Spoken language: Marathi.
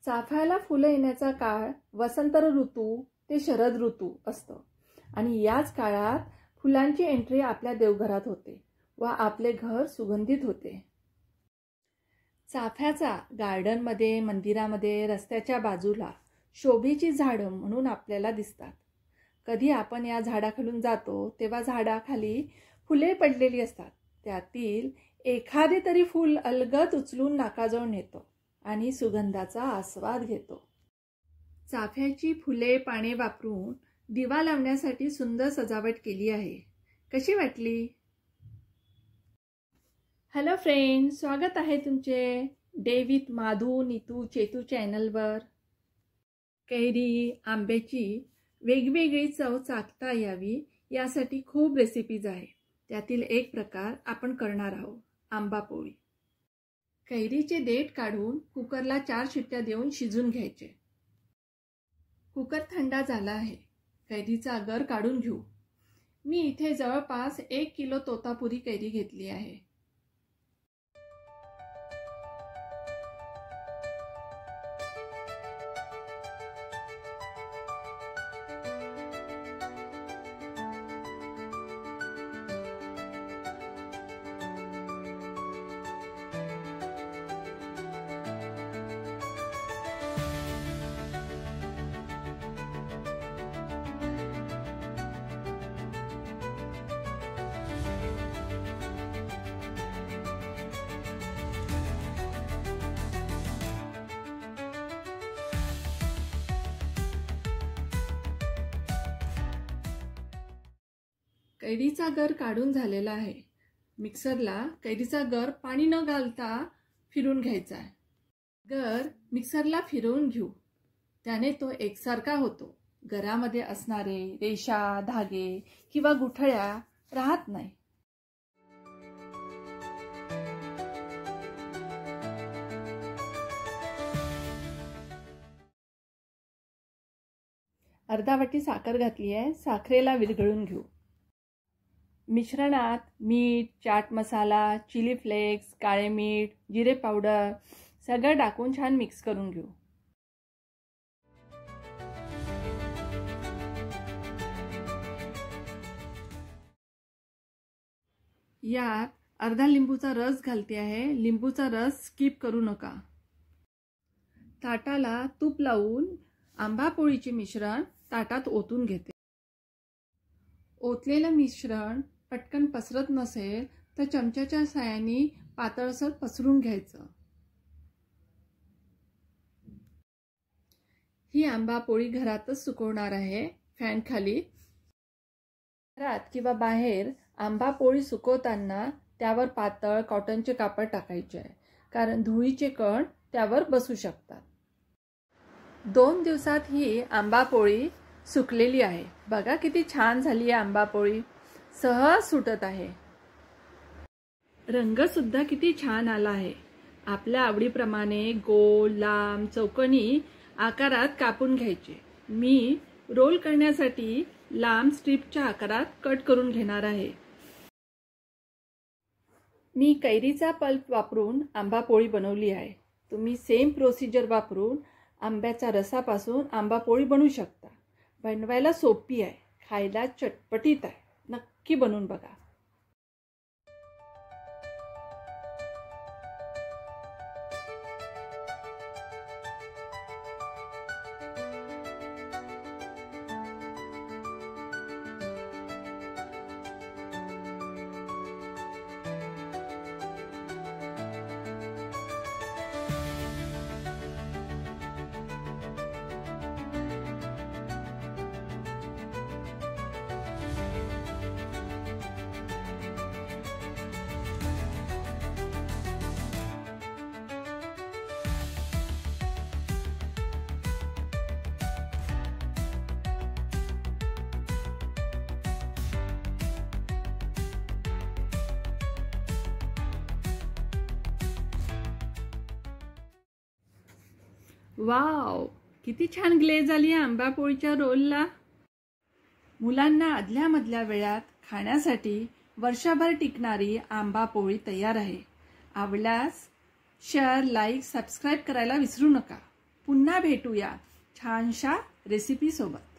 चाफ्याला फुलं येण्याचा काळ वसंत ऋतू ते शरद ऋतू असतो आणि याच काळात फुलांची एंट्री आपल्या देवघरात होते व आपले घर सुगंधित होते। चाफ्याचा गार्डनमध्ये, मंदिरामध्ये, रस्त्याच्या बाजूला शोभेची झाडं म्हणून आपल्याला दिसतात। कधी आपण या झाडाखालून जातो तेव्हा झाडाखाली फुले पडलेली असतात, त्यातील एखादे तरी फूल अलगद उचलून नाकाजवळ नेतो आणि सुगंधाचा आस्वाद घेतो। चाफ्याची फुले, पाने वापरून दिवा लावण्यासाठी सुंदर सजावट केली आहे। कशी वाटली? हॅलो फ्रेंड, स्वागत आहे तुमचे डे विथ माधू, नीतू, चेतू चॅनलवर। कैरी, आंब्याची वेगवेगळी चव चाखता यावी यासाठी खूप रेसिपीज आहेत। त्यातील एक प्रकार आपण करणार आहोत, आंबा पोळी। कैरीचे देठ काढून कुकरला 4 शिट्ट्या देऊन शिजून घ्यायचे। कुकर थंड झाला आहे, कैरीचा गर काढून घेऊ। मी इथे जवळपास 1 किलो तोतापुरी कैरी घेतली आहे। कैरीचा गर काढून झालेला आहे। मिक्सरला कैरीचा गर पाणी न घालता फिरून घ्यायचा आहे। गर मिक्सरला फिरवून घेऊ, त्याने तो एकसारखा होतो। गरामध्ये असणारे रेषा, धागे किंवा गुठळ्या राहत नाही। अर्धा वाटी साखर घातली आहे, साखरेला विरघळून घेऊ। मिश्रणात मीठ, चाट मसाला, चिली फ्लेक्स, काळे मीठ, जिरे पावडर सगळं टाकून छान मिक्स करून घेऊ। यात अर्धा लिंबूचा रस घालते आहे। लिंबूचा रस स्किप करू नका। ताटाला तूप लावून आंबा पोळीचे मिश्रण ताटात ओतून घेते। ओतलेलं मिश्रण पटकन पसरत नसेल तर चमच्याच्या साहाय्याने पातळसर पसरून घ्यायचं। ही आंबा पोळी घरातच सुकवणार आहे, फॅन खाली। घरात किंवा बाहेर आंबा पोळी सुकवताना त्यावर पातळ कॉटनचे कापड टाकायचे आहे, कारण धुळीचे कण त्यावर बसू शकतात। 2 दिवसात ही आंबा पोळी सुकलेली आहे। बघा किती छान झाली आहे आंबा पोळी, सहज सुटत आहे। रंग सुद्धा किती छान आला आहे। आपल्या आवडीप्रमाणे गोल, लांब, चौकोनी आकारात कापून घ्यायचे। मी रोल करण्यासाठी लांब स्ट्रिपच्या आकारात कट करून घेणार आहे। मी कैरीचा पल्प वापरून आंबा पोळी बनवली आहे। तुम्ही सेम प्रोसिजर वापरून आंब्याच्या रसापासून आंबा पोळी बनवू शकता। बनवायला सोपी आहे, खायला चटपटीत आहे। नक्की बनवून बघा। वाव, किती छान ग्लेज आली आहे आंबा पोळीच्या रोलला। मुलांना आदल्या मधल्या वेळात खाण्यासाठी वर्षभर टिकणारी आंबा पोळी तयार आहे। आवडल्यास शेअर, लाईक, सबस्क्राइब करायला विसरू नका। पुन्हा भेटूया छानशा रेसिपीसोबत.